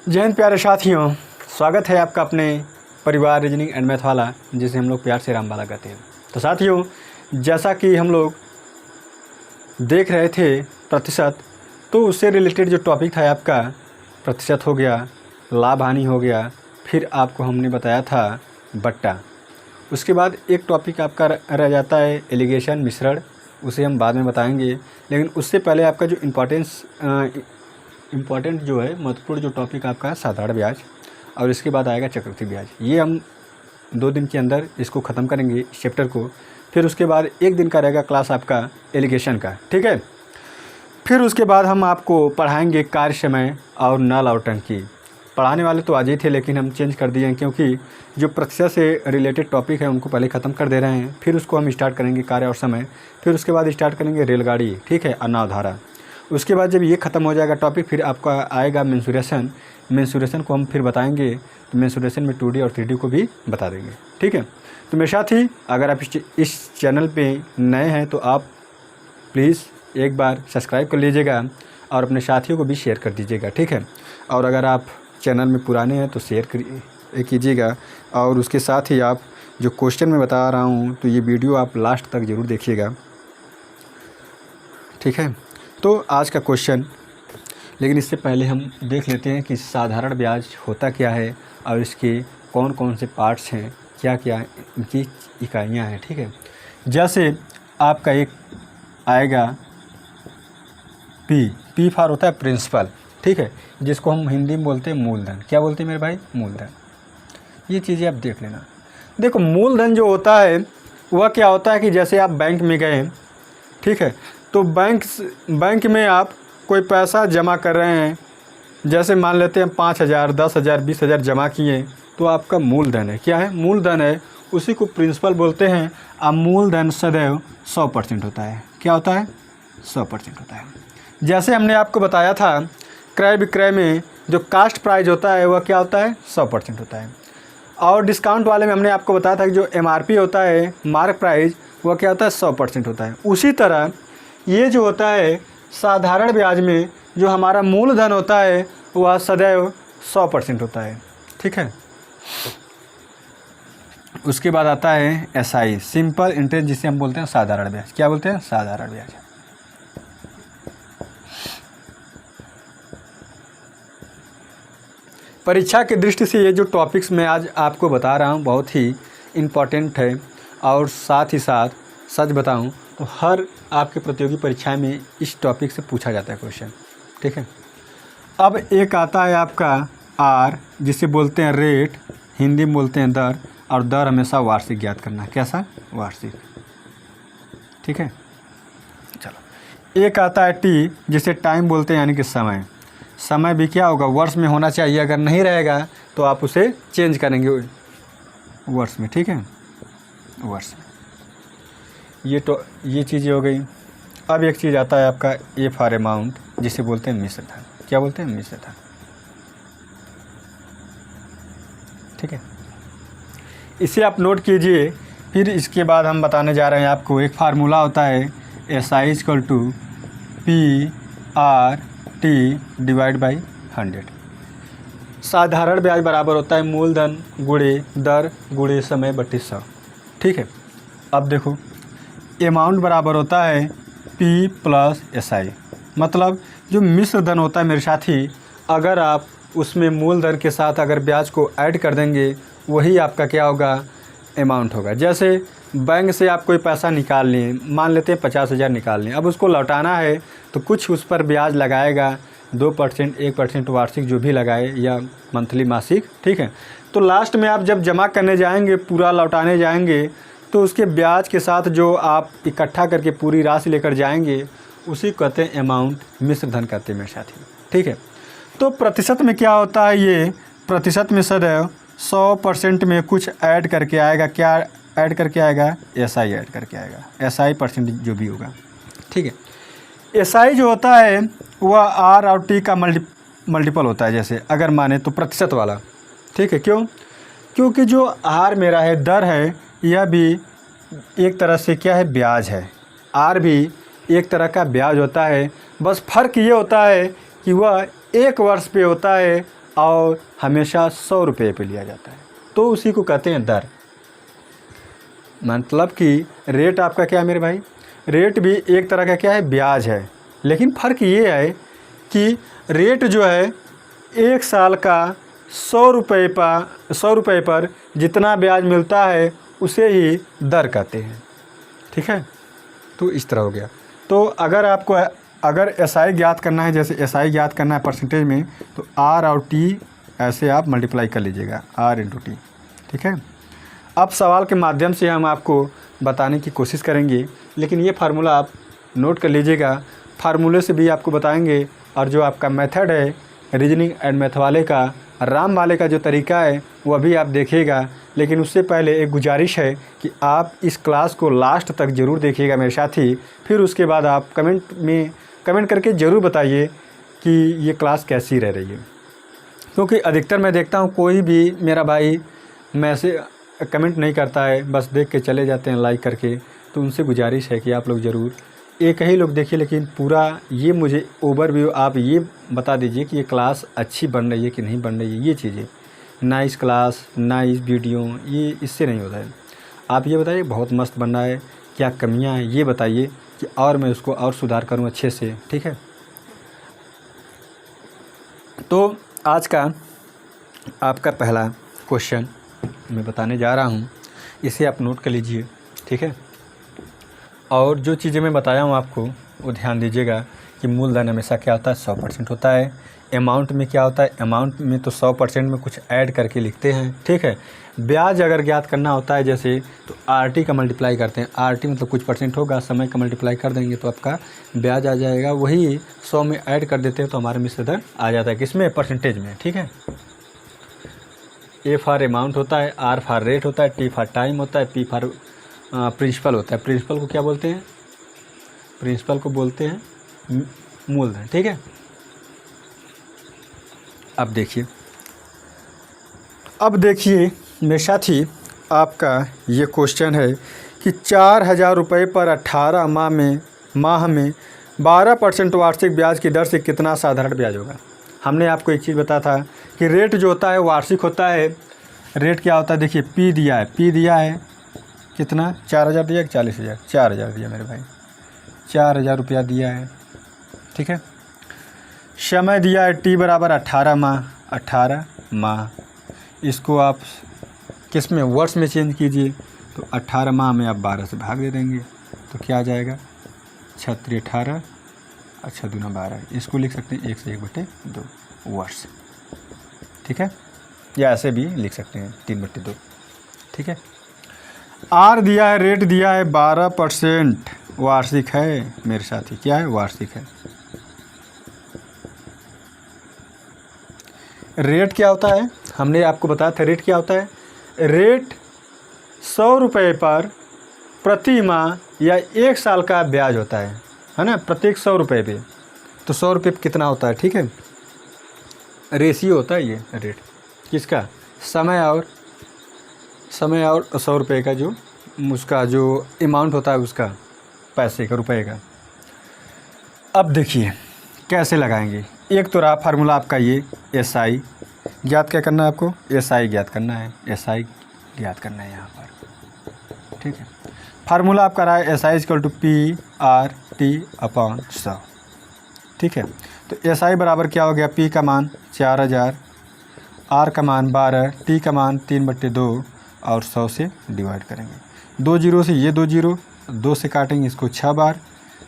जय हिंद प्यारे साथियों, स्वागत है आपका अपने परिवार रीजनिंग एंड मैथ वाला, जिसे हम लोग प्यार से राम वाला कहते हैं। तो साथियों, जैसा कि हम लोग देख रहे थे प्रतिशत, तो उससे रिलेटेड जो टॉपिक था आपका प्रतिशत हो गया, लाभ हानि हो गया, फिर आपको हमने बताया था बट्टा। उसके बाद एक टॉपिक आपका रह जाता है एलिगेशन मिश्रण, उसे हम बाद में बताएंगे। लेकिन उससे पहले आपका जो इम्पॉर्टेंट जो है महत्वपूर्ण जो टॉपिक आपका साधारण ब्याज, और इसके बाद आएगा चक्रवृद्धि ब्याज। ये हम 2 दिन के अंदर इसको ख़त्म करेंगे इस चैप्टर को। फिर उसके बाद 1 दिन का रहेगा क्लास आपका एलिगेशन का, ठीक है। फिर उसके बाद हम आपको पढ़ाएंगे कार्य समय और नल और टंकी। पढ़ाने वाले तो आज ही थे, लेकिन हम चेंज कर दिए हैं, क्योंकि जो प्रतिशत से रिलेटेड टॉपिक है उनको पहले ख़त्म कर दे रहे हैं। फिर उसको हम स्टार्ट करेंगे कार्य और समय। फिर उसके बाद स्टार्ट करेंगे रेलगाड़ी, ठीक है, और नावधारा। उसके बाद जब ये ख़त्म हो जाएगा टॉपिक, फिर आपका आएगा मेंसुरेशन। मेंसुरेशन को हम फिर बताएंगे, तो मेंसुरेशन में 2D और 3D को भी बता देंगे, ठीक है। तो मेरे साथ ही अगर आप इस चैनल पे नए हैं तो आप प्लीज़ एक बार सब्सक्राइब कर लीजिएगा और अपने साथियों को भी शेयर कर दीजिएगा, ठीक है। और अगर आप चैनल में पुराने हैं तो शेयर कीजिएगा। और उसके साथ ही आप जो क्वेश्चन मैं बता रहा हूँ, तो ये वीडियो आप लास्ट तक ज़रूर देखिएगा, ठीक है। तो आज का क्वेश्चन, लेकिन इससे पहले हम देख लेते हैं कि साधारण ब्याज होता क्या है और इसके कौन कौन से पार्ट्स हैं, क्या क्या इनकी इकाइयाँ हैं, ठीक है। जैसे आपका एक आएगा पी फॉर होता है प्रिंसिपल, ठीक है, जिसको हम हिंदी में बोलते हैं मूलधन। क्या बोलते हैं मेरे भाई? मूलधन। ये चीज़ें आप देख लेना। देखो, मूलधन जो होता है वह क्या होता है कि जैसे आप बैंक में गए, ठीक है, तो बैंक में आप कोई पैसा जमा कर रहे हैं, जैसे मान लेते हैं 5,000, 10,000, 20,000 जमा किए, तो आपका मूलधन है। क्या है? मूलधन है। उसी को प्रिंसिपल बोलते हैं। अब मूलधन सदैव 100% होता है। क्या होता है? 100% होता है। जैसे हमने आपको बताया था क्रय विक्रय में जो कास्ट प्राइस होता है वह क्या होता है? 100% होता है। और डिस्काउंट वाले में हमने आपको बताया था कि जो MRP होता है, मार्क प्राइस, वह क्या होता है? 100% होता है। उसी तरह ये जो होता है साधारण ब्याज में जो हमारा मूलधन होता है वह सदैव 100% होता है, ठीक है। उसके बाद आता है SI, सिंपल इंटरेस्ट, जिसे हम बोलते हैं साधारण ब्याज। क्या बोलते हैं? साधारण ब्याज। परीक्षा की दृष्टि से ये जो टॉपिक्स मैं आज आपको बता रहा हूँ बहुत ही इम्पॉर्टेंट है। और साथ ही साथ सच बताऊँ तो हर आपके प्रतियोगी परीक्षा में इस टॉपिक से पूछा जाता है क्वेश्चन, ठीक है। अब एक आता है आपका R, जिसे बोलते हैं रेट, हिंदी में बोलते हैं दर, और दर हमेशा वार्षिक ज्ञात करना। कैसा? वार्षिक, ठीक है। चलो, एक आता है T, जिसे टाइम बोलते हैं, यानी कि समय। समय भी क्या होगा? वर्ष में होना चाहिए। अगर नहीं रहेगा तो आप उसे चेंज करेंगे वर्ष में, ठीक है, वर्ष में। ये चीज़ें हो गई। अब एक चीज़ आता है आपका A फॉर अमाउंट, जिसे बोलते हैं मिश्र धन। क्या बोलते हैं? मिश्र धन, ठीक है। इसे आप नोट कीजिए। फिर इसके बाद हम बताने जा रहे हैं आपको एक फार्मूला होता है SI = PRT डिवाइड बाई 100। साधारण ब्याज बराबर होता है मूलधन गुणे दर गुणे समय बटे 100, ठीक है। अब देखो, अमाउंट बराबर होता है P + SI, मतलब जो मिश्र धन होता है मेरे साथी, अगर आप उसमें मूलधन के साथ अगर ब्याज को ऐड कर देंगे, वही आपका क्या होगा? अमाउंट होगा। जैसे बैंक से आप कोई पैसा निकाल लिए, मान लेते हैं 50,000 निकाल लिए, अब उसको लौटाना है तो कुछ उस पर ब्याज लगाएगा, 2%, 1% वार्षिक जो भी लगाए, या मंथली मासिक, ठीक है। तो लास्ट में आप जब जमा करने जाएंगे, पूरा लौटाने जाएंगे, तो उसके ब्याज के साथ जो आप इकट्ठा करके पूरी राशि लेकर जाएंगे, उसी को कहते हैं अमाउंट, मिश्र धन कहते हैं मेरे साथी, ठीक है। तो प्रतिशत में क्या होता है? ये प्रतिशत में सदैव 100% में कुछ ऐड करके आएगा। क्या ऐड करके आएगा? SI ऐड करके आएगा। SI% जो भी होगा, ठीक है। SI जो होता है वह R और T का मल्टीपल होता है। जैसे अगर माने तो प्रतिशत वाला, ठीक है। क्यों? क्योंकि जो R मेरा है, दर है, यह भी एक तरह से क्या है? ब्याज है। R भी एक तरह का ब्याज होता है। बस फ़र्क ये होता है कि वह 1 वर्ष पे होता है और हमेशा 100 रुपये पे लिया जाता है, तो उसी को कहते हैं दर। मतलब कि रेट आपका क्या है मेरे भाई, रेट भी एक तरह का क्या है, ब्याज है। लेकिन फ़र्क ये है कि रेट जो है 1 साल का 100 रुपये पर जितना ब्याज मिलता है उसे ही दर कहते हैं। ठीक है, तो इस तरह हो गया। तो अगर आपको अगर एसआई ज्ञात करना है, जैसे एसआई ज्ञात करना है परसेंटेज में, तो आर और टी ऐसे आप मल्टीप्लाई कर लीजिएगा, आर इंटू टी। ठीक है, अब सवाल के माध्यम से हम आपको बताने की कोशिश करेंगे, लेकिन ये फार्मूला आप नोट कर लीजिएगा। फार्मूले से भी आपको बताएंगे, और जो आपका मेथड है रीजनिंग एंड मैथ वाले का, राम वाले का जो तरीका है वह भी आप देखिएगा। लेकिन उससे पहले एक गुजारिश है कि आप इस क्लास को लास्ट तक ज़रूर देखिएगा मेरे साथी। फिर उसके बाद आप कमेंट करके ज़रूर बताइए कि ये क्लास कैसी रह रही है, क्योंकि अधिकतर मैं देखता हूँ कोई भी मेरा भाई मैसेज कमेंट नहीं करता है, बस देख के चले जाते हैं लाइक करके। तो उनसे गुजारिश है कि आप लोग ज़रूर एक ही लोग देखिए, लेकिन पूरा ये मुझे ओवरव्यू आप ये बता दीजिए कि ये क्लास अच्छी बन रही है कि नहीं बन रही है। ये चीज़ें नाइस क्लास, नाइस वीडियो, ये इससे नहीं होता है। आप ये बताइए बहुत मस्त बन रहा है, क्या कमियां हैं ये बताइए कि और मैं उसको और सुधार करूं अच्छे से। ठीक है, तो आज का आपका पहला क्वेश्चन मैं बताने जा रहा हूं, इसे आप नोट कर लीजिए। ठीक है, और जो चीज़ें मैं बताया हूँ आपको वो ध्यान दीजिएगा कि मूलधन हमेशा क्या होता है, 100% होता है। अमाउंट में क्या होता है, अमाउंट में तो 100% में कुछ ऐड करके लिखते हैं। ठीक है, ब्याज अगर ज्ञात करना होता है जैसे, तो आरटी का मल्टीप्लाई करते हैं। आरटी मतलब कुछ परसेंट होगा, समय का मल्टीप्लाई कर देंगे तो आपका ब्याज आ जाएगा। वही 100 में ऐड कर देते हैं तो हमारा मिश्र दर आ जाता है, किसमें, परसेंटेज में। ठीक है, ए फॉर अमाउंट होता है, आर फॉर रेट होता है, टी फॉर टाइम होता है, पी फॉर प्रिंसिपल होता है। प्रिंसिपल को क्या बोलते हैं, प्रिंसिपल को बोलते हैं मूलधन। ठीक है, अब देखिए मेरे साथी, आपका ये क्वेश्चन है कि 4000 रुपये पर 18 माह में 12% वार्षिक ब्याज की दर से कितना साधारण ब्याज होगा। हमने आपको एक चीज़ बताया था कि रेट जो होता है वार्षिक होता है। रेट क्या होता है, देखिए पी दिया है कितना, 4000 दिया कि 40,000, 4000 दिया मेरे भाई, 4000 रुपया दिया है। ठीक है, समय दिया है टी बराबर 18 माह। इसको आप किस में, वर्ष में चेंज कीजिए, तो 18 माह में आप 12 से भाग दे देंगे तो क्या आ जाएगा, 6 18 और 6 दूना 12। इसको लिख सकते हैं 1 से 1/2 वर्ष। ठीक है, या ऐसे भी लिख सकते हैं 3/2। ठीक है, आर दिया है, रेट दिया है 12% वार्षिक है मेरे साथी, क्या है, वार्षिक है। रेट क्या होता है, हमने आपको बताया था रेट क्या होता है। रेट 100 रुपये पर प्रति माह या 1 साल का ब्याज होता है ना, प्रत्येक 100 रुपये पे। तो 100 रुपये कितना होता है, ठीक है, रेशियो होता है ये रेट किसका, समय और 100 रुपये का जो उसका जो अमाउंट होता है उसका, पैसे का, रुपए का। अब देखिए कैसे लगाएंगे। एक तो रहा फार्मूला आपका ये एसआई ज्ञात क्या करना है आपको, एसआई ज्ञात करना है, एसआई ज्ञात करना है यहाँ पर। ठीक है, फार्मूला आपका रहा है एसआई इक्वल टू PRT/100। ठीक है, तो एसआई बराबर क्या हो गया, पी का मान 4000, आर का मान 12, टी का मान 3/2 और 100 से डिवाइड करेंगे। 2 जीरो से ये 2 जीरो, 2 से काटेंगे इसको 6 बार,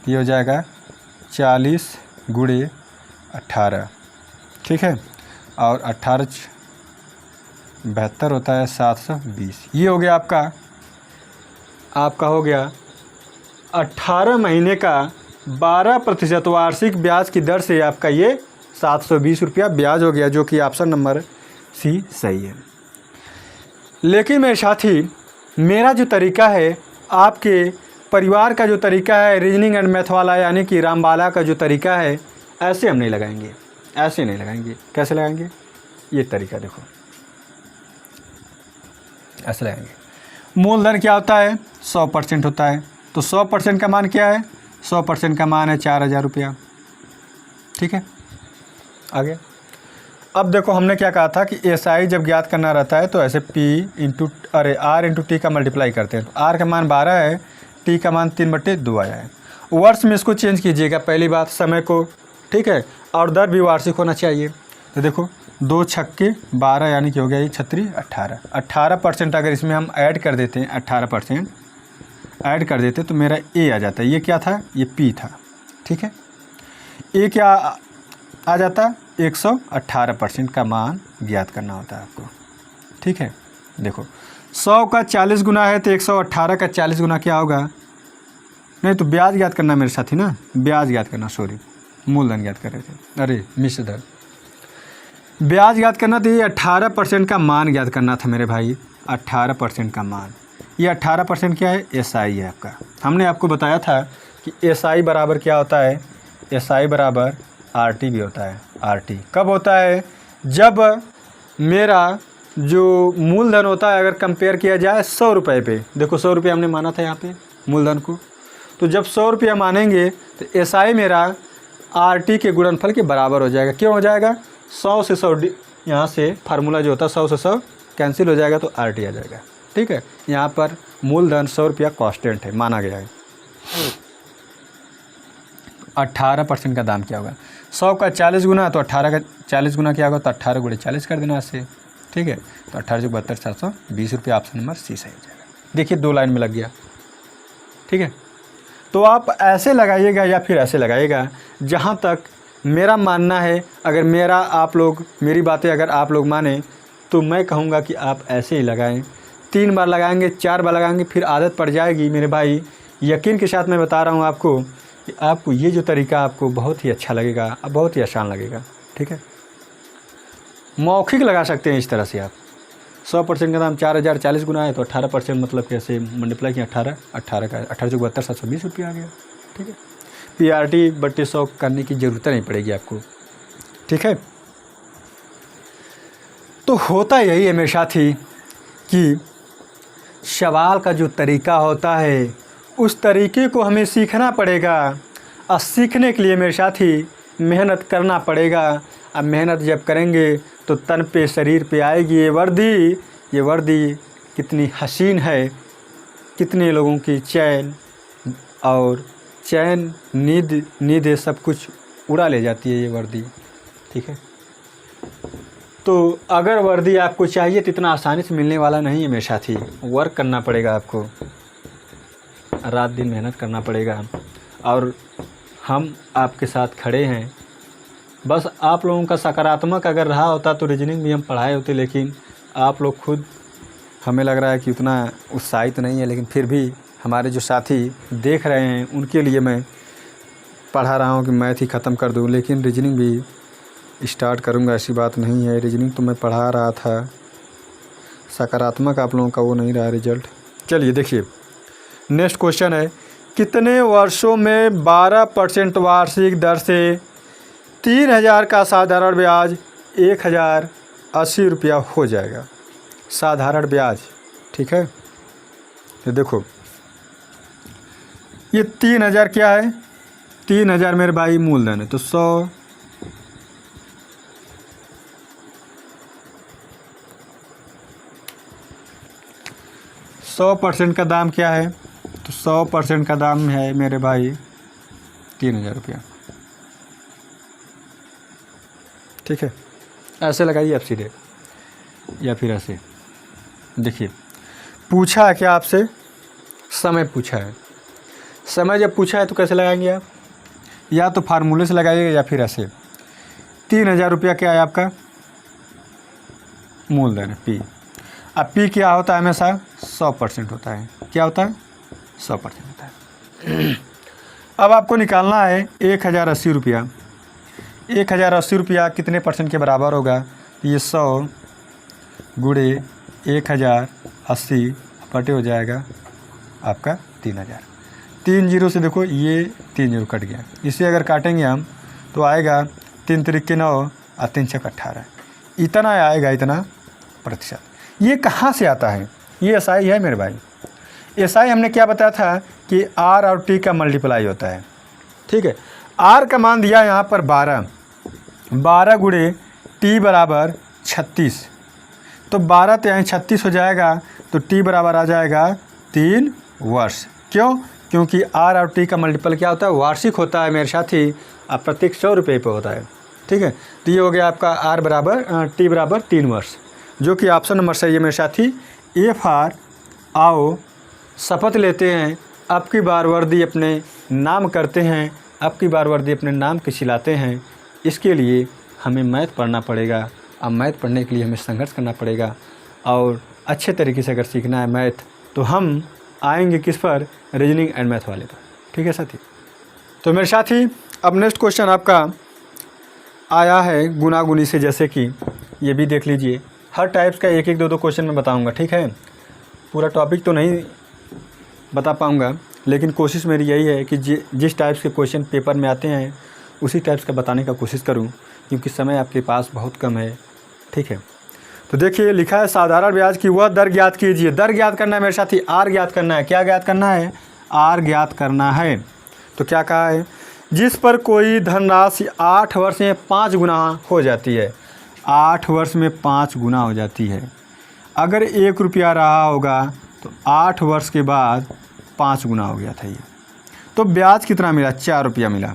ये हो जाएगा 40 × 18। ठीक है, और 18 72 होता है 720। ये हो गया आपका हो गया 18 महीने का 12% वार्षिक ब्याज की दर से आपका ये 720 रुपया ब्याज हो गया, जो कि ऑप्शन नंबर सी सही है। लेकिन मेरे साथी, मेरा जो तरीका है, आपके परिवार का जो तरीका है रीजनिंग एंड मैथ वाला, यानी कि रामबाला का जो तरीका है, ऐसे हम नहीं लगाएंगे, ऐसे नहीं लगाएंगे। कैसे लगाएंगे, ये तरीका देखो, ऐसे लगाएंगे। मूलधन क्या होता है, 100% होता है। तो 100% का मान क्या है, 100% का मान है 4000 रुपया। ठीक है, आगे अब देखो हमने क्या कहा था कि SI जब ज्ञात करना रहता है तो ऐसे R इंटू टी का मल्टीप्लाई करते हैं। तो R का मान 12 है, T का मान 3/2 आया है। वर्ष में इसको चेंज कीजिएगा पहली बात, समय को, ठीक है, और दर भी वार्षिक होना चाहिए। तो देखो 2 छक्के 12 यानी कि हो गया ये 36 18% अगर इसमें हम ऐड कर देते हैं, 18% ऐड कर देते तो मेरा A आ जाता है। ये क्या था, ये P था, ठीक है। A क्या आ जाता, 118% का मान ज्ञात करना होता है आपको, ठीक है। देखो 100 का 40 गुना है तो 118 का 40 गुना क्या होगा, नहीं तो ब्याज ज्ञात करना मेरे साथी ना, ब्याज ज्ञात करना, सॉरी मूलधन ज्ञात कर रहे थे, अरे मिश्र धन, ब्याज ज्ञात करना। तो ये 18% का मान ज्ञात करना था मेरे भाई, 18% का मान। ये 18% क्या है, SI है आपका। हमने आपको बताया था कि SI बराबर क्या होता है, SI बराबर RT भी होता है। RT कब होता है, जब मेरा जो मूलधन होता है अगर कंपेयर किया जाए 100 रुपये पे, देखो 100 रुपये हमने माना था यहाँ पे मूलधन को, तो जब 100 रुपया मानेंगे तो SI मेरा RT के गुणनफल के बराबर हो जाएगा। क्यों हो जाएगा, 100 से 100 यहाँ से फार्मूला जो होता है 100 से 100 कैंसिल हो जाएगा तो RT आ जाएगा, ठीक है। यहाँ पर मूलधन 100 रुपया कांस्टेंट है, माना गया है। 18% का दाम क्या होगा, 100 का 40 गुना तो 18 का 40 गुना क्या होगा, तो 18 गुणे 40 कर देना इससे, ठीक है। तो 18×72 रुपये, ऑप्शन नंबर C सही हो जाएगा। देखिए 2 लाइन में लग गया, ठीक है। तो आप ऐसे लगाइएगा या फिर ऐसे लगाइएगा, जहाँ तक मेरा मानना है, अगर मेरी बातें अगर आप लोग माने तो मैं कहूँगा कि आप ऐसे ही लगाएं। 3 बार लगाएंगे, 4 बार लगाएंगे, फिर आदत पड़ जाएगी मेरे भाई। यकीन के साथ मैं बता रहा हूँ आपको कि आपको ये जो तरीका आपको बहुत ही अच्छा लगेगा, बहुत ही आसान लगेगा, ठीक है। मौखिक लगा सकते हैं इस तरह से आप। 100% का दाम 4000 40 गुना है तो 18% मतलब कैसे मल्टीप्लाई किया, 18 का 18×72 720 रुपये आ गया, ठीक है। PRT/100 करने की ज़रूरत नहीं पड़ेगी आपको, ठीक है। तो होता यही है मेरे साथी कि सवाल का जो तरीका होता है उस तरीके को हमें सीखना पड़ेगा, और सीखने के लिए मेरे साथी मेहनत करना पड़ेगा। अब मेहनत जब करेंगे तो तन पे शरीर पे आएगी ये वर्दी कितनी हसीन है, कितने लोगों की चैन नींद सब कुछ उड़ा ले जाती है ये वर्दी, ठीक है। तो अगर वर्दी आपको चाहिए तो इतना आसानी से मिलने वाला नहीं है मेरे साथी, वर्क करना पड़ेगा आपको, रात दिन मेहनत करना पड़ेगा, और हम आपके साथ खड़े हैं। बस आप लोगों का सकारात्मक अगर रहा होता तो रीजनिंग भी हम पढ़ाए होते, लेकिन आप लोग खुद हमें लग रहा है कि उतना उत्साहित नहीं है, लेकिन फिर भी हमारे जो साथी देख रहे हैं उनके लिए मैं पढ़ा रहा हूँ कि मैथ ही ख़त्म कर दूँ, लेकिन रीजनिंग भी स्टार्ट करूँगा, ऐसी बात नहीं है। रीजनिंग तो मैं पढ़ा रहा था, सकारात्मक आप लोगों का वो नहीं रहा रिजल्ट। चलिए देखिए नेक्स्ट क्वेश्चन है, कितने वर्षों में 12% वार्षिक दर से 3000 का साधारण ब्याज 1080 रुपया हो जाएगा। साधारण ब्याज, ठीक है। तो देखो ये 3000 क्या है, 3000 मेरे भाई मूलधन है, तो 100% का दाम क्या है, तो 100% का दाम है मेरे भाई 3000 रुपया, ठीक है। ऐसे लगाइए आप सीधे या फिर ऐसे। देखिए पूछा है क्या आपसे, समय पूछा है। समय जब पूछा है तो कैसे लगाएंगे आप, या तो फार्मूले से लगाइएगा या फिर ऐसे। 3000 रुपया क्या है आपका मूलधन है, P। अब P क्या होता है, हमेशा 100% होता है। क्या होता है, 100% होता है। अब आपको निकालना है 1080 रुपया। 1080 रुपया कितने परसेंट के बराबर होगा, ये 100 गुणे 1080 बटे हो जाएगा आपका 3000। 3 जीरो से देखो ये 3 जीरो कट गया, इसे अगर काटेंगे हम तो आएगा 3 त्रिक 9 और 3 छक 18, इतना आएगा, इतना प्रतिशत। ये कहाँ से आता है, ये SI है मेरे भाई। SI हमने क्या बताया था कि R और T का मल्टीप्लाई होता है, ठीक है। R का मान दिया यहाँ पर 12 गुणे टी बराबर 36, तो 12 तिहाई 36 हो जाएगा, तो टी बराबर आ जाएगा 3 वर्ष। क्यों? क्योंकि आर और टी का मल्टीपल क्या होता है? वार्षिक होता है मेरे साथी, प्रत्येक 100 रुपये पे होता है। ठीक है, तो ये हो गया आपका आर बराबर टी बराबर 3 वर्ष, जो कि ऑप्शन नंबर सही है मेरे साथी। ए फॉर आओ शपथ लेते हैं, अब की बार वर्दी अपने नाम करते हैं, अब की बार वर्दी अपने नाम की सिलाते हैं। इसके लिए हमें मैथ पढ़ना पड़ेगा। अब मैथ पढ़ने के लिए हमें संघर्ष करना पड़ेगा, और अच्छे तरीके से अगर सीखना है मैथ तो हम आएंगे किस पर? रीजनिंग एंड मैथ वाले पर। ठीक है साथी, तो मेरे साथी अब नेक्स्ट क्वेश्चन आपका आया है गुनागुनी से, जैसे कि ये भी देख लीजिए। हर टाइप्स का एक एक दो क्वेश्चन मैं बताऊंगा। ठीक है, पूरा टॉपिक तो नहीं बता पाऊंगा, लेकिन कोशिश मेरी यही है कि जिस टाइप्स के क्वेश्चन पेपर में आते हैं उसी टाइप्स का बताने का कोशिश करूं, क्योंकि समय आपके पास बहुत कम है। ठीक है, तो देखिए लिखा है साधारण ब्याज की वह दर ज्ञात कीजिए। दर ज्ञात करना है मेरे साथी, आर ज्ञात करना है। क्या ज्ञात करना है? आर ज्ञात करना है। तो क्या कहा है? जिस पर कोई धनराशि 8 वर्ष में 5 गुना हो जाती है। 8 वर्ष में 5 गुना हो जाती है। अगर 1 रुपया रहा होगा तो 8 वर्ष के बाद 5 गुना हो गया था ये। तो ब्याज कितना मिला? 4 रुपया मिला।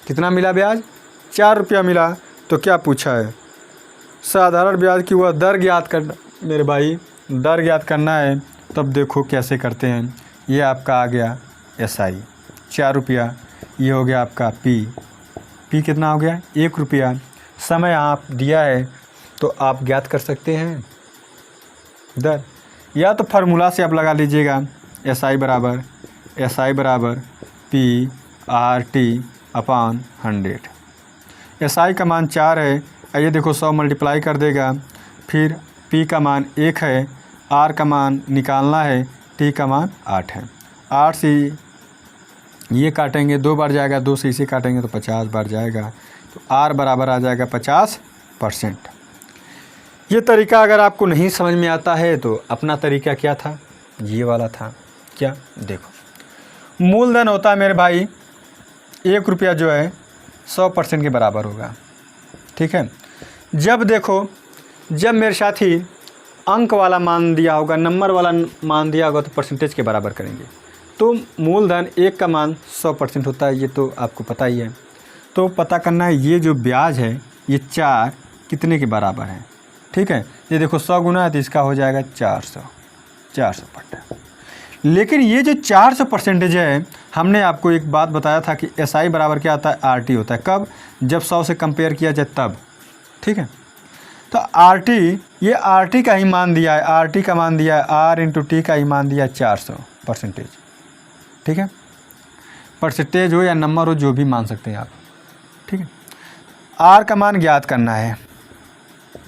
कितना मिला ब्याज? 4 रुपया मिला। तो क्या पूछा है? साधारण ब्याज की वह दर ज्ञात करना। मेरे भाई दर ज्ञात करना है, तब देखो कैसे करते हैं। ये आपका आ गया SI 4 रुपया, ये हो गया आपका P कितना हो गया? 1 रुपया। समय आप दिया है तो आप ज्ञात कर सकते हैं दर, या तो फार्मूला से आप लगा लीजिएगा। SI बराबर PRT/100। SI का मान 4 है, ये देखो 100 मल्टीप्लाई कर देगा। फिर P का मान 1 है, R का मान निकालना है, T का मान 8 है। 8 से ये काटेंगे 2 बार जाएगा, 2 से इसे काटेंगे तो 50 बार जाएगा। तो R बराबर आ जाएगा 50%। ये तरीका अगर आपको नहीं समझ में आता है तो अपना तरीका क्या था? ये वाला था। क्या? देखो मूलधन होता है मेरे भाई 1 रुपया, जो है 100% के बराबर होगा। ठीक है, जब देखो जब मेरे साथी अंक वाला मान दिया होगा, नंबर वाला मान दिया होगा, तो परसेंटेज के बराबर करेंगे। तो मूलधन 1 का मान 100% होता है, ये तो आपको पता ही है। तो पता करना है ये जो ब्याज है ये 4 कितने के बराबर है। ठीक है, ये देखो 100 गुना है तो इसका हो जाएगा 400%। लेकिन ये जो 400% है, हमने आपको एक बात बताया था कि SI बराबर क्या आता है? RT होता है। कब? जब 100 से कंपेयर किया जाए तब। ठीक है, तो RT, ये RT का ही मान दिया है, RT का मान दिया है, R × T का ही मान दिया है 400%। ठीक है, परसेंटेज हो या नंबर हो, जो भी मान सकते हैं आप। ठीक है, R का मान ज्ञात करना है,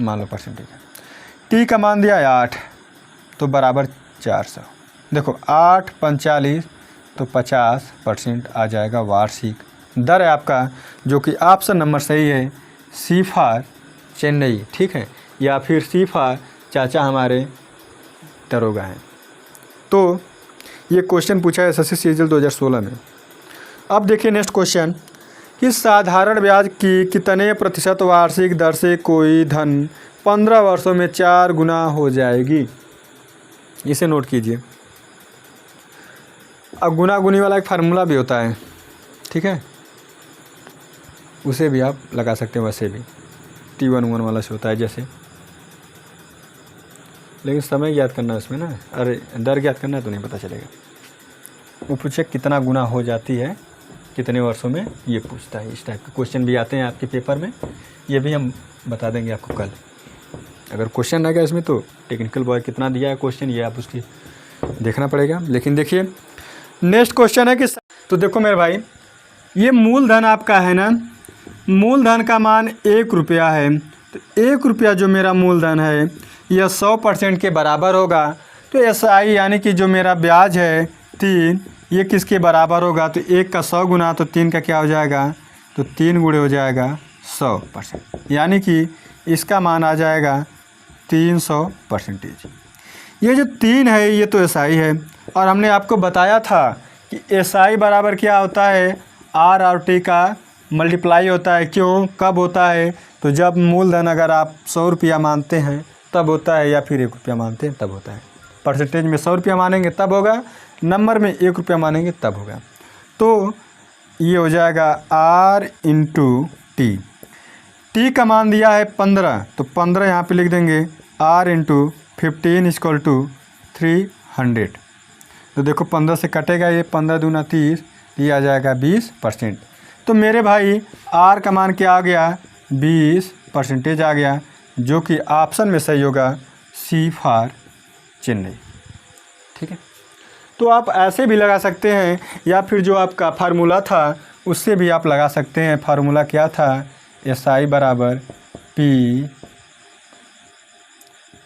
मान लो परसेंटेज। T का मान दिया है 8, तो बराबर 400। देखो 8 45 तो 50% आ जाएगा वार्षिक दर है आपका, जो कि ऑप्शन नंबर सही है, C फॉर चेन्नई। ठीक है, या फिर C फॉर चाचा हमारे दरोगा हैं। तो ये क्वेश्चन पूछा है SSC CGL 2016 में। अब देखिए नेक्स्ट क्वेश्चन कि साधारण ब्याज की कितने प्रतिशत वार्षिक दर से कोई धन 15 वर्षों में 4 गुना हो जाएगी। इसे नोट कीजिए। अब गुना-गुनी वाला एक फार्मूला भी होता है। ठीक है, उसे भी आप लगा सकते हैं, वैसे भी T11 वाला से होता है जैसे। लेकिन समय ज्ञात करना है उसमें ना, अरे दर ज्ञात करना है तो नहीं पता चलेगा। वो पूछे कितना गुना हो जाती है कितने वर्षों में, ये पूछता है। इस टाइप के क्वेश्चन भी आते हैं आपके पेपर में, ये भी हम बता देंगे आपको कल। अगर क्वेश्चन आ गया इसमें तो टेक्निकल बॉय कितना दिया है क्वेश्चन, ये आप उसकी देखना पड़ेगा। लेकिन देखिए नेक्स्ट क्वेश्चन है कि, तो देखो मेरे भाई ये मूलधन आपका है ना, मूलधन का मान 1 रुपया है। तो 1 रुपया जो मेरा मूलधन है यह 100% के बराबर होगा। तो SI यानी कि जो मेरा ब्याज है 3, ये किसके बराबर होगा? तो 1 का 100 गुना, तो 3 का क्या हो जाएगा? तो 3 गुणे हो जाएगा 100%, यानी कि इसका मान आ जाएगा 300%। ये जो 3 है ये तो SI है, और हमने आपको बताया था कि SI बराबर क्या होता है? R और T का मल्टीप्लाई होता है। क्यों? कब होता है? तो जब मूलधन अगर आप 100 रुपया मानते हैं तब होता है, या फिर 1 रुपया मानते हैं तब होता है। परसेंटेज में 100 रुपया मानेंगे तब होगा, नंबर में 1 रुपया मानेंगे तब होगा। तो ये हो जाएगा R इंटू टी। टी का मान दिया है 15, तो 15 यहाँ पे लिख देंगे। R into 15 equal to 300। तो देखो 15 से कटेगा ये, 15 दूना 30, ये आ जाएगा 20%। तो मेरे भाई R का मान क्या आ गया, 20% आ गया, जो कि ऑप्शन में सही होगा, C फॉर चेन्नई। ठीक है, तो आप ऐसे भी लगा सकते हैं, या फिर जो आपका फार्मूला था उससे भी आप लगा सकते हैं। फार्मूला क्या था, SI बराबर P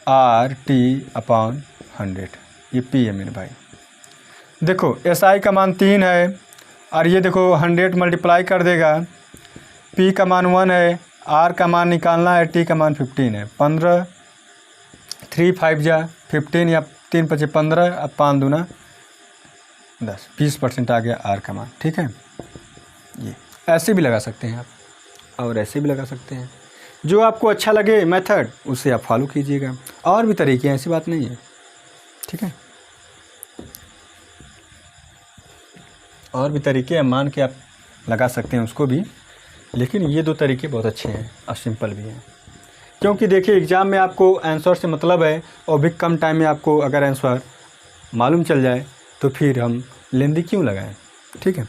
RT अपॉन 100। ये P है मेरे भाई। देखो SI का मान 3 है, और ये देखो 100 मल्टीप्लाई कर देगा। P का मान 1 है, R का मान निकालना है, T का मान 15 है। 15 3 5 जा 15, या 3 5 15, अब 5 दूना 10, 20% आ गया R का मान। ठीक है, ये ऐसे भी लगा सकते हैं आप, और ऐसे भी लगा सकते हैं। जो आपको अच्छा लगे मेथड उसे आप फॉलो कीजिएगा। और भी तरीके हैं, ऐसी बात नहीं है। ठीक है, और भी तरीके हैं, मान के आप लगा सकते हैं उसको भी, लेकिन ये 2 तरीके बहुत अच्छे हैं और सिंपल भी हैं। क्योंकि देखिए एग्ज़ाम में आपको आंसर से मतलब है, और भी कम टाइम में आपको अगर आंसर मालूम चल जाए तो फिर हम लेंदी क्यों लगाएं। ठीक है,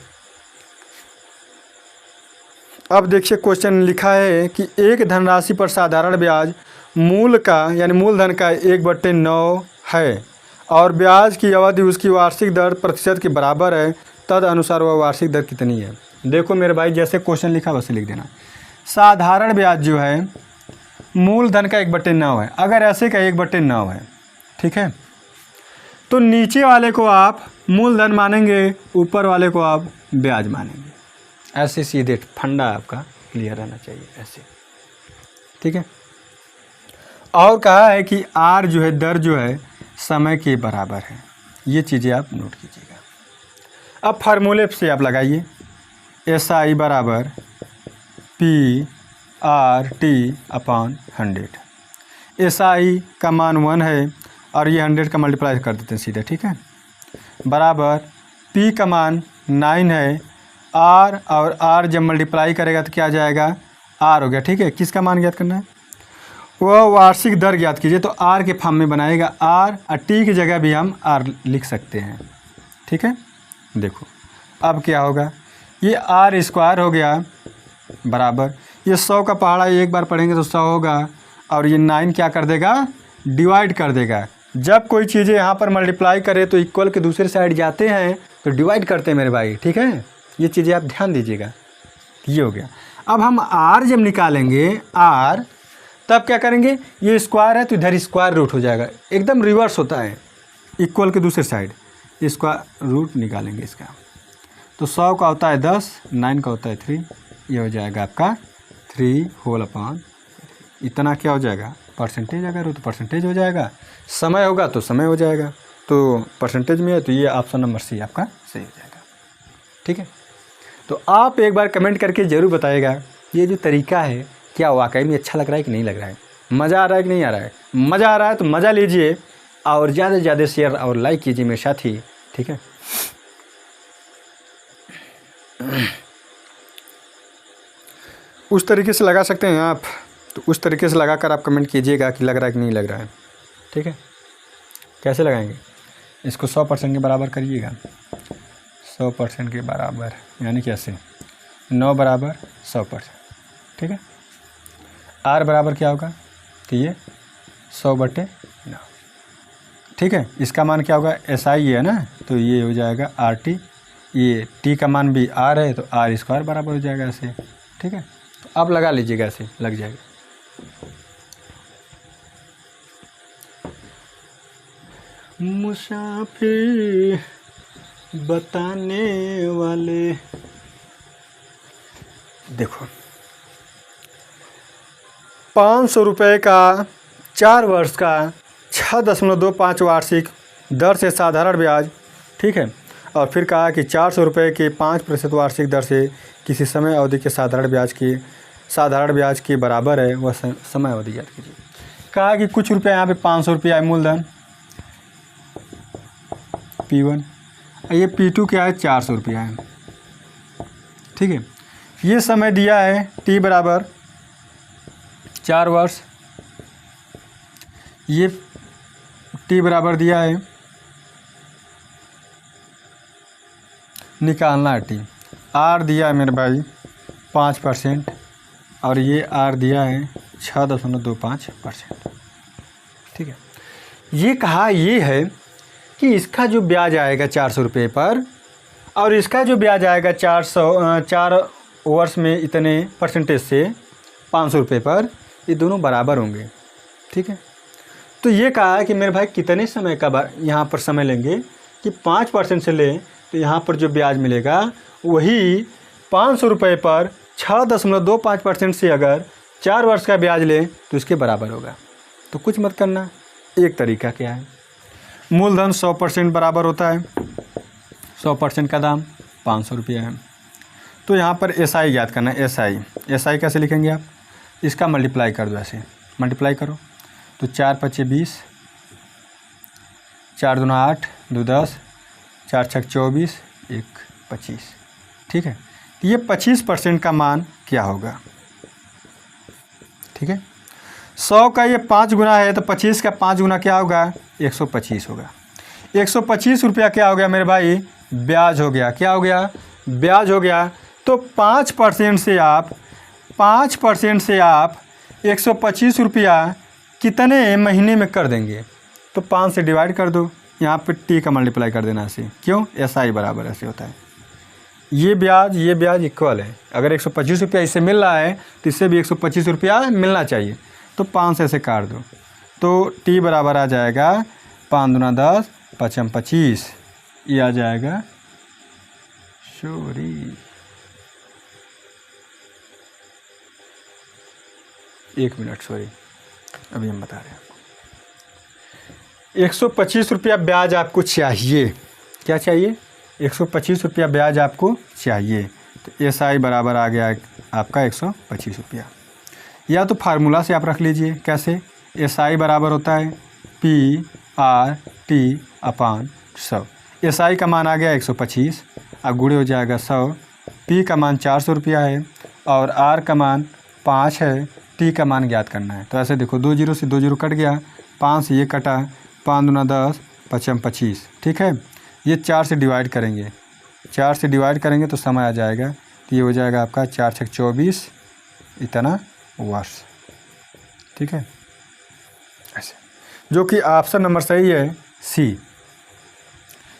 अब देखिए क्वेश्चन लिखा है कि एक धनराशि पर साधारण ब्याज मूल का यानी मूलधन का 1/9 है, और ब्याज की अवधि उसकी वार्षिक दर प्रतिशत के बराबर है, तद अनुसार वह वार्षिक दर कितनी है। देखो मेरे भाई, जैसे क्वेश्चन लिखा वैसे लिख देना। साधारण ब्याज जो है मूलधन का 1/9 है, अगर ऐसे का 1/9 है, ठीक है, तो नीचे वाले को आप मूलधन मानेंगे, ऊपर वाले को आप ब्याज मानेंगे। ऐसे सीधे फंडा आपका क्लियर रहना चाहिए, ऐसे। ठीक है, और कहा है कि R जो है, दर जो है समय के बराबर है। ये चीज़ें आप नोट कीजिएगा। अब फार्मूले से आप लगाइए, SI बराबर PRT अपॉन 100। SI का मान 1 है, और ये 100 का मल्टीप्लाई कर देते हैं सीधे। ठीक है, बराबर P का मान 9 है, R और R जब मल्टीप्लाई करेगा तो क्या आ जाएगा, R हो गया। ठीक है, किसका मान ज्ञात करना है, वह वार्षिक दर ज्ञात कीजिए। तो R के फॉर्म में बनाएगा R, और T की जगह भी हम R लिख सकते हैं। ठीक है, देखो अब क्या होगा, ये R² हो गया, बराबर ये 100 का पहाड़ा एक बार पढ़ेंगे तो 100 होगा, और ये 9 क्या कर देगा, डिवाइड कर देगा। जब कोई चीज़ें यहाँ पर मल्टीप्लाई करे तो इक्वल के दूसरे साइड जाते हैं तो डिवाइड करते हैं मेरे भाई। ठीक है, ये चीज़ें आप ध्यान दीजिएगा। ये हो गया। अब हम R जब निकालेंगे, R तब क्या करेंगे, ये स्क्वायर है तो इधर स्क्वायर रूट हो जाएगा, एकदम रिवर्स होता है, इक्वल के दूसरे साइड स्क्वायर रूट निकालेंगे इसका। तो 100 का होता है 10, 9 का होता है 3, ये हो जाएगा आपका 3/, इतना क्या हो जाएगा, परसेंटेज। अगर हो तो परसेंटेज हो जाएगा, समय होगा तो समय हो जाएगा। तो परसेंटेज में है तो ये ऑप्शन नंबर C आपका सही हो जाएगा। ठीक है, तो आप एक बार कमेंट करके ज़रूर बताइएगा ये जो तरीका है क्या वाकई में अच्छा लग रहा है कि नहीं लग रहा है, मज़ा आ रहा है कि नहीं आ रहा है। मज़ा आ रहा है तो मज़ा लीजिए, और ज़्यादा से ज़्यादा शेयर और लाइक कीजिए मेरे साथ ही। ठीक है, उस तरीके से लगा सकते हैं आप, तो उस तरीके से लगाकर आप कमेंट कीजिएगा कि लग रहा है कि नहीं लग रहा है। ठीक है, कैसे लगाएंगे, इसको 100% के बराबर करिएगा। 100% के बराबर यानी कैसे, 9 बराबर 100%। ठीक है, R बराबर क्या होगा, तो ये 100/9। ठीक है, इसका मान क्या होगा, SI है ना, तो ये हो जाएगा RT। ये T का मान भी R है तो R² बराबर हो जाएगा ऐसे। ठीक है, तो आप लगा लीजिएगा, ऐसे लग जाएगा। मुसाफिर बताने वाले, देखो 500 रुपये का 4 वर्ष का 6.25 वार्षिक दर से साधारण ब्याज। ठीक है, और फिर कहा कि 400 रुपये के 5% वार्षिक दर से किसी समय अवधि के साधारण ब्याज की साधारण ब्याज के बराबर है वह समय अवधि ज्ञात कीजिए। कहा कि कुछ रुपया यहाँ पे 500 रुपया है मूलधन P1, ये P2 क्या है 400 रुपया है। ठीक है, ये समय दिया है T बराबर 4 वर्ष, ये T बराबर दिया है, निकालना है T। R दिया है मेरे भाई 5% और ये R दिया है 6.25%। ठीक है, ये कहा ये है कि इसका जो ब्याज आएगा 400 रुपये पर और इसका जो ब्याज आएगा 4 वर्ष में इतने परसेंटेज से 500 रुपये पर, ये दोनों बराबर होंगे। ठीक है, तो ये कहा है कि मेरे भाई कितने समय का यहाँ पर समय लेंगे कि 5% से लें तो यहाँ पर जो ब्याज मिलेगा वही 500 रुपये पर 6.25% से अगर 4 वर्ष का ब्याज लें तो इसके बराबर होगा। तो कुछ मत करना। एक तरीका क्या है, मूलधन 100% बराबर होता है, 100% का दाम 500 रुपया है। तो यहाँ पर SI याद करना है। SI कैसे लिखेंगे आप, इसका मल्टीप्लाई कर दो, ऐसे मल्टीप्लाई करो तो 4 × 5 = 20, 4 × 2 = 8, 2 = 10, 4 × 6 = 24, 1 = 25। ठीक है, ये 25% का मान क्या होगा। ठीक है, 100 का ये 5 गुना है तो 25 का 5 गुना क्या होगा, 125 होगा। 125 रुपया क्या हो गया मेरे भाई, ब्याज हो गया। क्या हो गया, ब्याज हो गया। तो 5% से आप 125 रुपया कितने महीने में कर देंगे, तो 5 से डिवाइड कर दो, यहाँ पे T का मल्टीप्लाई कर देना ऐसे। क्यों, SI बराबर ऐसे होता है। ये ब्याज इक्वल है। अगर 125 रुपया इससे मिल रहा है तो इससे भी 125 रुपया मिलना चाहिए, तो 5 से ऐसे काट दो तो T बराबर आ जाएगा 5 × 10, 5 × 25, ये आ जाएगा 1 मिनट अभी हम बता रहे हैं। 125 रुपया ब्याज आपको चाहिए। क्या चाहिए, 125 रुपया ब्याज आपको चाहिए। तो SI बराबर आ गया आपका 125 रुपया। या तो फार्मूला से आप रख लीजिए। कैसे, SI बराबर होता है PRT/100। SI का मान आ गया 125, अब गुणे हो जाएगा 100। P का मान 400 रुपया है और R का मान 5 है, T का मान ज्ञात करना है। तो ऐसे देखो, 2 0 से 2 0 कट गया, 5 से ये कटा, 5 × 10, 5 × 25। ठीक है, ये 4 से डिवाइड करेंगे, 4 से डिवाइड करेंगे तो समय आ जाएगा, तो ये हो जाएगा आपका 4 × 6 = 24 इतना वर्ष। ठीक है, ऐसे, जो कि ऑप्शन नंबर सही है C।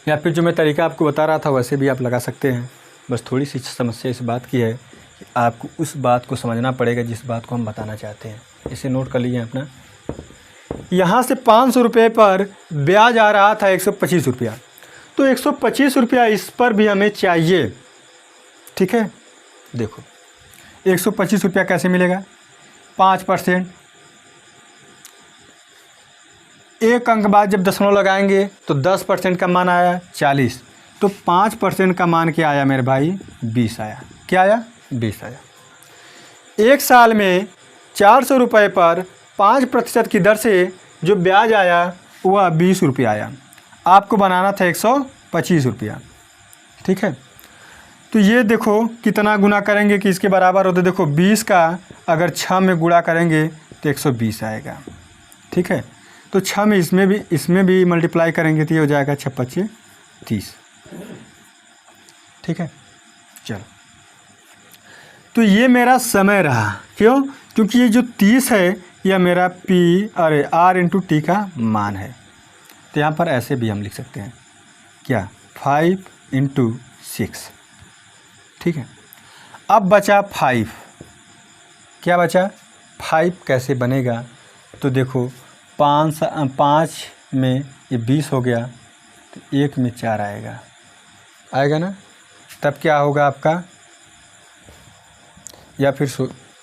या फिर जो मैं तरीका आपको बता रहा था वैसे भी आप लगा सकते हैं। बस थोड़ी सी समस्या इस बात की है कि आपको उस बात को समझना पड़ेगा जिस बात को हम बताना चाहते हैं। इसे नोट कर लीजिए अपना। यहाँ से 500 रुपये पर ब्याज आ रहा था 125 रुपया, तो 125 रुपया इस पर भी हमें चाहिए। ठीक है, देखो 125 रुपया कैसे मिलेगा, 5%, एक अंक बाद जब दशमलव लगाएंगे तो 10% का मान आया 40, तो 5% का मान क्या आया मेरे भाई, 20 आया। क्या आया, 20 आया। एक साल में 400 रुपये पर 5% की दर से जो ब्याज आया वह 20 रुपया आया। आपको बनाना था 125 रुपया। ठीक है, तो ये देखो कितना गुना करेंगे कि इसके बराबर होते। देखो 20 का अगर 6 में गुणा करेंगे तो 120 आएगा। ठीक है, तो 6 में इसमें भी मल्टीप्लाई करेंगे तो ये हो जाएगा 6 × 5 = 30। ठीक है, चलो, तो ये मेरा समय रहा। क्यों, क्योंकि ये जो 30 है यह मेरा R × T का मान है। तो यहाँ पर ऐसे भी हम लिख सकते हैं, क्या, 5 × 6। ठीक है, अब बचा 5। क्या बचा, 5 कैसे बनेगा, तो देखो 5 में ये 20 हो गया, तो 1 में 4 आएगा ना। तब क्या होगा आपका, या फिर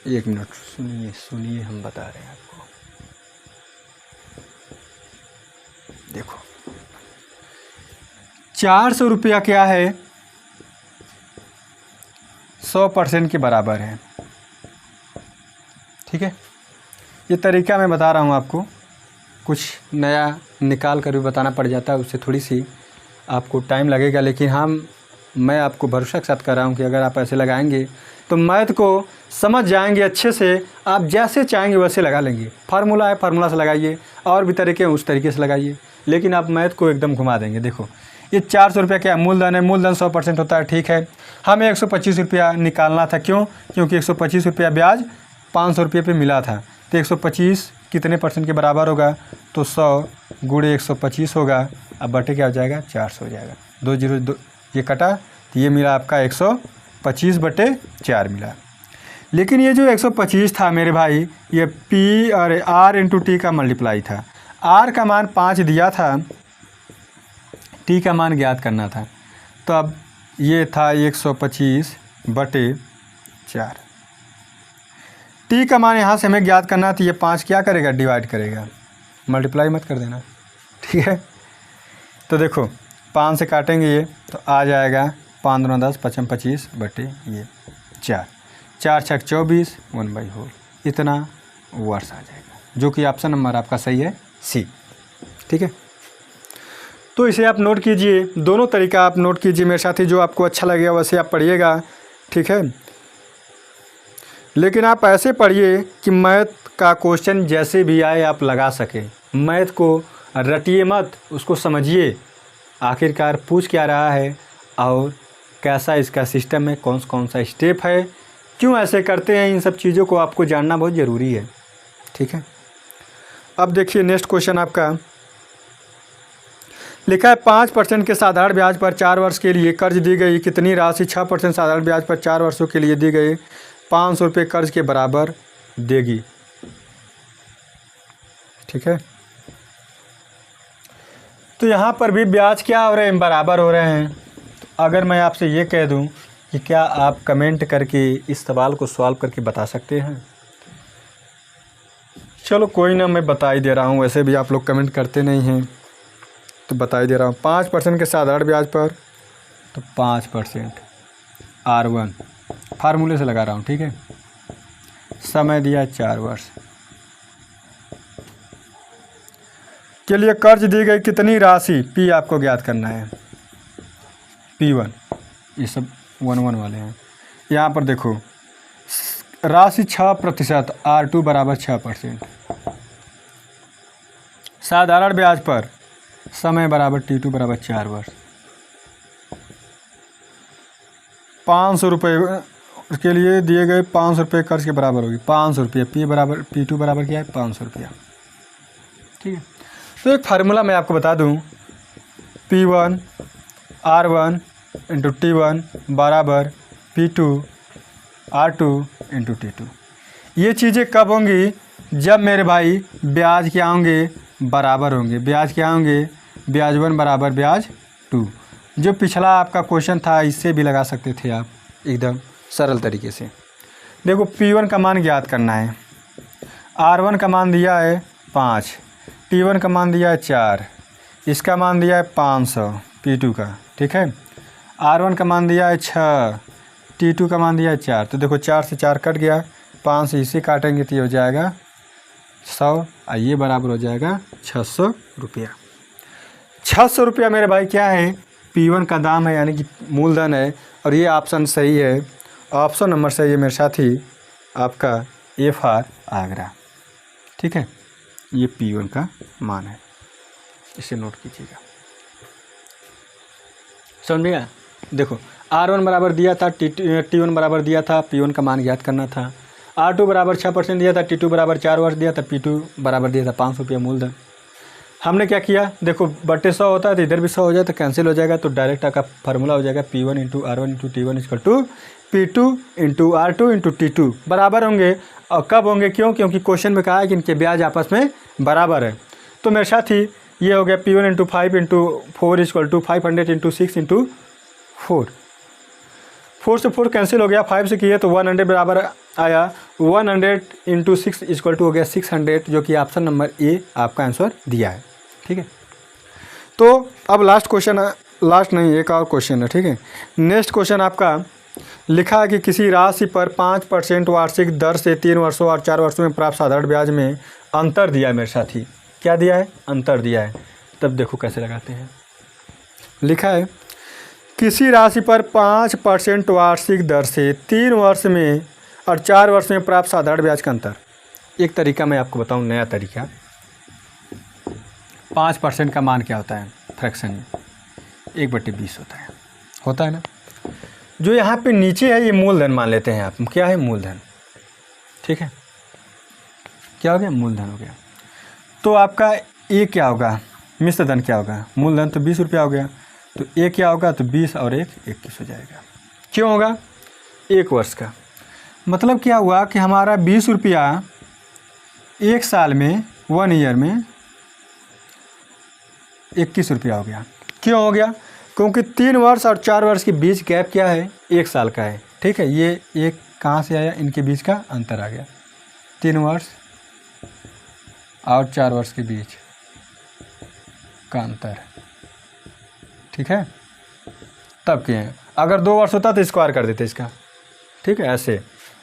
1 मिनट सुनिए हम बता रहे हैं आपको। देखो 400 रुपया क्या है, 100% के बराबर है। ठीक है। ये तरीका मैं बता रहा हूँ आपको, कुछ नया निकाल कर भी बताना पड़ जाता है, उससे थोड़ी सी आपको टाइम लगेगा, लेकिन मैं आपको भरोसा के साथ कर रहा हूँ कि अगर आप ऐसे लगाएंगे तो मैथ को समझ जाएंगे अच्छे से, आप जैसे चाहेंगे वैसे लगा लेंगे। फार्मूला है, फार्मूला से लगाइए, और भी तरीके हैं उस तरीके से लगाइए, लेकिन आप मैथ को एकदम घुमा देंगे। देखो ये 400 रुपया क्या मूलधन है, मूलधन 100% होता है, ठीक है। हमें 125 रुपया निकालना था, क्यों? क्योंकि 125 रुपया ब्याज 500 रुपये पे मिला था। तो 125 कितने परसेंट के बराबर होगा? तो 100 गुणे 125 होगा, अब बटे क्या हो जाएगा? 400 हो जाएगा। 2 जीरो 2 ये कटा, तो ये मिला आपका 125/4 मिला। लेकिन ये जो 125 था मेरे भाई, ये P और R इंटू T का मल्टीप्लाई था। R का मान 5 दिया था, T का मान ज्ञात करना था, तो अब ये था 125/4। T का मान यहाँ से हमें ज्ञात करना था, ये 5 क्या करेगा? डिवाइड करेगा, मल्टीप्लाई मत कर देना, ठीक है। तो देखो 5 से काटेंगे ये, तो आ जाएगा 5 दूना 10, 55 25/4, 4 छक 24, 1/4, इतना वर्ष आ जाएगा, जो कि ऑप्शन नंबर आपका सही है, सी, ठीक है। तो इसे आप नोट कीजिए, दोनों तरीका आप नोट कीजिए मेरे साथी, जो आपको अच्छा लगेगा वैसे आप पढ़िएगा, ठीक है। लेकिन आप ऐसे पढ़िए कि मैथ का क्वेश्चन जैसे भी आए आप लगा सकें। मैथ को रटिए मत, उसको समझिए आखिरकार पूछ क्या रहा है और कैसा इसका सिस्टम है, कौन सा स्टेप है, क्यों ऐसे करते हैं, इन सब चीज़ों को आपको जानना बहुत ज़रूरी है, ठीक है। अब देखिए नेक्स्ट क्वेश्चन आपका लिखा है 5% के साधारण ब्याज पर 4 वर्ष के लिए कर्ज दी गई कितनी राशि 6% साधारण ब्याज पर 4 वर्षों के लिए दी गई 500 रुपये कर्ज के बराबर देगी, ठीक है। तो यहाँ पर भी ब्याज क्या हो रहे हैं? बराबर हो रहे हैं। तो अगर मैं आपसे ये कह दूँ कि क्या आप कमेंट करके इस सवाल को सॉल्व करके बता सकते हैं? चलो कोई ना, मैं बता ही दे रहा हूँ, वैसे भी आप लोग कमेंट करते नहीं हैं तो बता ही दे रहा हूँ। 5% के साधारण ब्याज पर, तो 5% R1 फार्मूले से लगा रहा हूँ, ठीक है। समय दिया 4 वर्ष के लिए कर्ज दी गई कितनी राशि, P आपको ज्ञात करना है, P1, ये सब 1 वाले हैं। यहाँ पर देखो राशि 6%, R2 बराबर 6%, साधारण ब्याज पर समय बराबर T2 बराबर 4 वर्ष, 500 रुपये के लिए दिए गए 500 रुपये कर्ज के बराबर होगी 500 रुपये, P2 बराबर क्या है? 500 रुपया, ठीक है। तो एक फार्मूला मैं आपको बता दूं, P1 R1 इंटू T1 बराबर P2 R2 इंटू T2। ये चीज़ें कब होंगी? जब मेरे भाई ब्याज क्या होंगे? बराबर होंगे। ब्याज क्या होंगे? ब्याज 1 बराबर ब्याज 2। जो पिछला आपका क्वेश्चन था इससे भी लगा सकते थे आप एकदम सरल तरीके से। देखो P1 का मान ज्ञात करना है, R1 का मान दिया है 5, T1 का मान दिया है 4, इसका मान दिया है 500 P2 का, ठीक है। R1 का मान दिया है 6, T2 का मान दिया है 4। तो देखो 4 से 4 कट गया, 5 से इसे काटेंगे तो ये हो जाएगा 100 और ये बराबर हो जाएगा 600 रुपया। 600 रुपया मेरे भाई क्या है? P1 का दाम है, यानी कि मूलधन है, और ये ऑप्शन सही है, ऑप्शन नंबर सही है मेरे साथी आपका FR आगरा, ठीक है। ये P1 का मान है, इसे नोट कीजिएगा, समझ में आया? देखो R1 बराबर दिया था, T1 बराबर दिया था, P1 का मान ज्ञात करना था। R2 बराबर 6% दिया था, T2 बराबर 4 वर्ष दिया था, P2 बराबर दिया था 500 रुपया मूलधन। हमने क्या किया? देखो बटे 100 होता है तो इधर भी 100 हो जाए तो कैंसिल हो जाएगा, तो डायरेक्ट आपका फार्मूला हो जाएगा P1 into R1 into T1 equal to P2 into R2 into T2 बराबर होंगे। और कब होंगे? क्यों? क्योंकि क्वेश्चन में कहा है कि इनके ब्याज आपस में बराबर है। तो मेरे साथ ही ये हो गया P1 into 5 into 4 equal to 500 into 6 into 4। 4 से 4 कैंसिल हो गया, 5 से किए तो 100 बराबर आया, 100 इंटू 6 इक्वल टू हो गया 600, जो कि ऑप्शन नंबर ए आपका आंसर दिया है, ठीक है। तो अब लास्ट क्वेश्चन, लास्ट नहीं एक और क्वेश्चन है, ठीक है। नेक्स्ट क्वेश्चन आपका लिखा है कि किसी राशि पर 5% वार्षिक दर से 3 वर्षों और 4 वर्षों में प्राप्त साधारण ब्याज में अंतर दिया है मेरे साथी। क्या दिया है? अंतर दिया है। तब देखो कैसे लगाते हैं। लिखा है किसी राशि पर 5% वार्षिक दर से 3 वर्ष में और 4 वर्ष में प्राप्त साधारण ब्याज का अंतर। एक तरीका मैं आपको बताऊं, नया तरीका। 5% का मान क्या होता है फ्रैक्शन में? 1/20 होता है ना। जो यहाँ पे नीचे है ये मूलधन मान लेते हैं आप। क्या है? मूलधन। ठीक है, क्या हो गया? मूलधन हो गया। तो आपका ए क्या होगा? मिश्र धन क्या होगा? मूलधन तो 20 रुपया हो गया, तो ए क्या होगा? तो 20 और 1 21 हो जाएगा। क्यों होगा? 1 वर्ष का मतलब क्या हुआ कि हमारा 20 रुपया 1 साल में 1 ईयर में 21 रुपया हो गया। क्यों हो गया? क्योंकि 3 वर्ष और 4 वर्ष के बीच गैप क्या है? 1 साल का है। ठीक है, ये एक कहाँ से आया? इनके बीच का अंतर आ गया। 3 वर्ष और 4 वर्ष के बीच का अंतर। ठीक है, तब किए हैं। अगर 2 वर्ष होता तो स्क्वायर कर देते इसका। ठीक है, ऐसे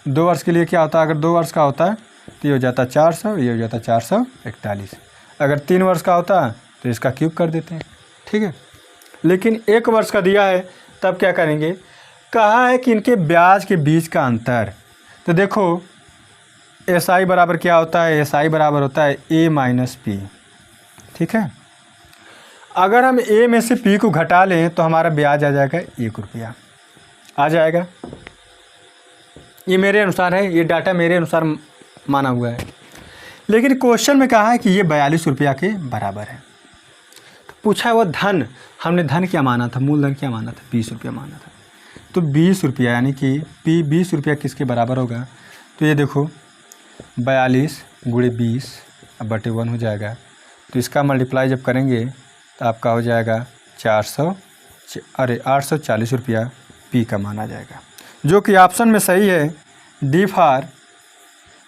2 वर्ष के लिए क्या होता है? अगर 2 वर्ष का होता है तो ये हो जाता 400, ये हो जाता 441। अगर 3 वर्ष का होता तो इसका क्यूब कर देते हैं। ठीक है, लेकिन 1 वर्ष का दिया है तब क्या करेंगे? कहा है कि इनके ब्याज के बीच का अंतर। तो देखो SI बराबर क्या होता है? SI बराबर होता है A माइनस P। ठीक है, अगर हम A में से P को घटा लें तो हमारा ब्याज आ जाएगा 1 रुपया आ जाएगा। ये मेरे अनुसार है, ये डाटा मेरे अनुसार माना हुआ है। लेकिन क्वेश्चन में कहा है कि ये 42 रुपया के बराबर है। तो पूछा है वो धन, हमने धन क्या माना था? मूलधन क्या माना था? 20 रुपया माना था। तो 20 रुपया यानी कि P 20 रुपया किसके बराबर होगा? तो ये देखो 42 गुणे 20 अब बटे 1 हो जाएगा। तो इसका मल्टीप्लाई जब करेंगे तो आपका हो जाएगा 840 रुपया P का मान आ जाएगा, जो कि ऑप्शन में सही है। डी फॉर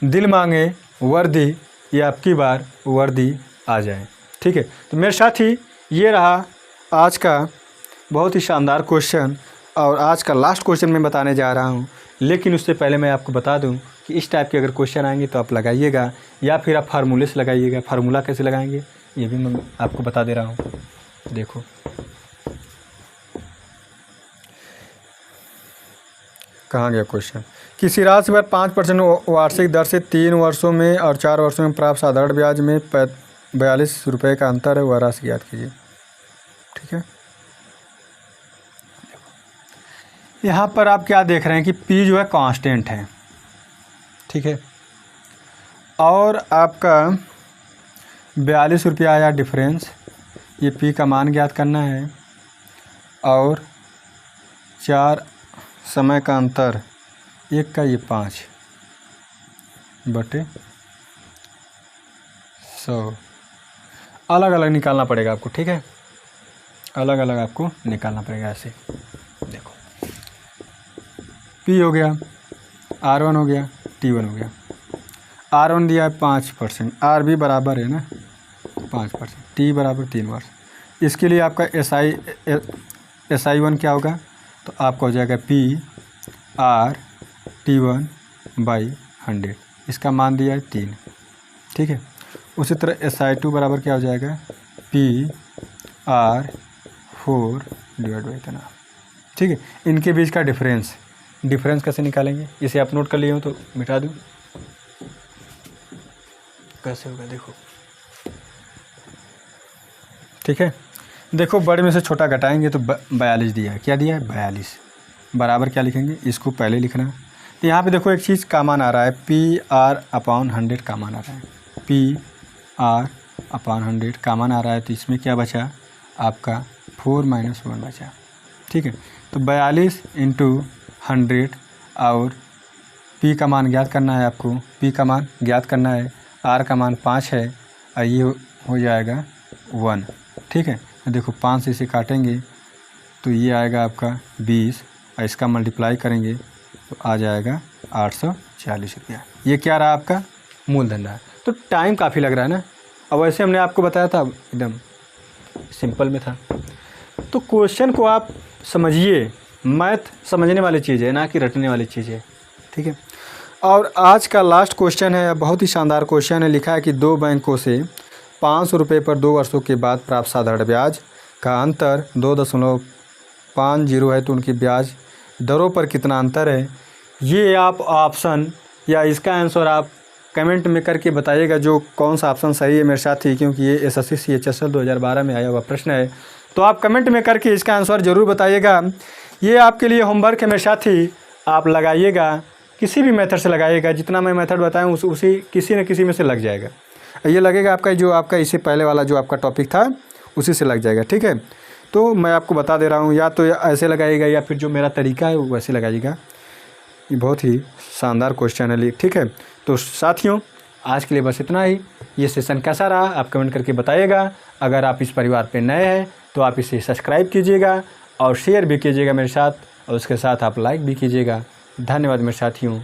दिल मांगे वर्दी, ये आपकी बार वर्दी आ जाए। ठीक है, तो मेरे साथी ये रहा आज का बहुत ही शानदार क्वेश्चन, और आज का लास्ट क्वेश्चन मैं बताने जा रहा हूँ। लेकिन उससे पहले मैं आपको बता दूँ कि इस टाइप के अगर क्वेश्चन आएंगे तो आप लगाइएगा, या फिर आप फार्मूले से लगाइएगा। फार्मूला कैसे लगाएंगे ये भी मैं आपको बता दे रहा हूँ। देखो कहाँ गया क्वेश्चन। किसी राशि पर 5% वार्षिक दर से 3 वर्षों में और 4 वर्षों में प्राप्त साधारण ब्याज में 42 रुपये का अंतर है, वह राशि याद कीजिए। ठीक है, यहाँ पर आप क्या देख रहे हैं कि P जो है कांस्टेंट है। ठीक है, और आपका 42 रुपया आया डिफरेंस, ये P का मान ज्ञात करना है, और 4 समय का अंतर, 1 का ये 5 बटे 100 अलग अलग निकालना पड़ेगा आपको। ठीक है, अलग अलग आपको निकालना पड़ेगा। ऐसे देखो P हो गया, R1 हो गया, T1 हो गया। R1 दिया है 5%, R भी बराबर है ना 5%, T बराबर 3 वर्ष। इसके लिए आपका SI1 क्या होगा? तो आपका हो जाएगा P R T1 बाई 100, इसका मान दिया है 3। ठीक है, उसी तरह SI2 बराबर क्या हो जाएगा? P R 4 डिवाइड बाई इतना। ठीक है, इनके बीच का डिफरेंस कैसे निकालेंगे? इसे आप नोट कर लिए हो तो मिटा दूँ। कैसे होगा देखो। ठीक है, देखो बड़े में से छोटा घटाएंगे तो 42 दिया है। क्या दिया है? 42 बराबर क्या लिखेंगे? इसको पहले लिखना। तो यहाँ पे देखो एक चीज़ का मान आ रहा है, PR/100 का मान आ रहा है। PR/100 का मान आ रहा है, तो इसमें क्या बचा? आपका 4 - 1 बचा। ठीक है, तो 42 × 100 और P का मान ज्ञात करना है आपको। P का मान ज्ञात करना है, R का मान 5 है और ये हो जाएगा 1। ठीक है, देखो 5 से इसे काटेंगे तो ये आएगा आपका 20 और इसका मल्टीप्लाई करेंगे तो आ जाएगा 840 रुपया। ये क्या रहा? आपका मूलधन रहा। तो टाइम काफ़ी लग रहा है ना। अब वैसे हमने आपको बताया था एकदम सिंपल में था। तो क्वेश्चन को आप समझिए मैथ समझने वाली चीज़ है, ना कि रटने वाली चीज़ है। ठीक है। और आज का लास्ट क्वेश्चन है, बहुत ही शानदार क्वेश्चन है। लिखा है कि दो बैंकों से 500 रुपये पर 2 वर्षों के बाद प्राप्त साधारण ब्याज का अंतर 2.50 है, तो उनकी ब्याज दरों पर कितना अंतर है। ये आप ऑप्शन या इसका आंसर आप कमेंट में करके बताइएगा, जो कौन सा ऑप्शन सही है मेरे साथी, क्योंकि ये SSC CHSL 2012 में आया हुआ प्रश्न है। तो आप कमेंट में करके इसका आंसर ज़रूर बताइएगा। ये आपके लिए होमवर्क है मेरे साथी, आप लगाइएगा, किसी भी मेथड से लगाइएगा। जितना मैं मेथड बताऊँ उसी किसी न किसी में से लग जाएगा। ये लगेगा आपका जो आपका इससे पहले वाला जो आपका टॉपिक था उसी से लग जाएगा। ठीक है। तो मैं आपको बता दे रहा हूँ, या तो ऐसे लगाइएगा या फिर जो मेरा तरीका है वैसे लगाइएगा। ये बहुत ही शानदार क्वेश्चन है। ठीक है। तो साथियों, आज के लिए बस इतना ही। ये सेशन कैसा रहा आप कमेंट करके बताइएगा। अगर आप इस परिवार पे नए हैं तो आप इसे सब्सक्राइब कीजिएगा और शेयर भी कीजिएगा मेरे साथ, और उसके साथ आप लाइक भी कीजिएगा। धन्यवाद मेरे साथियों।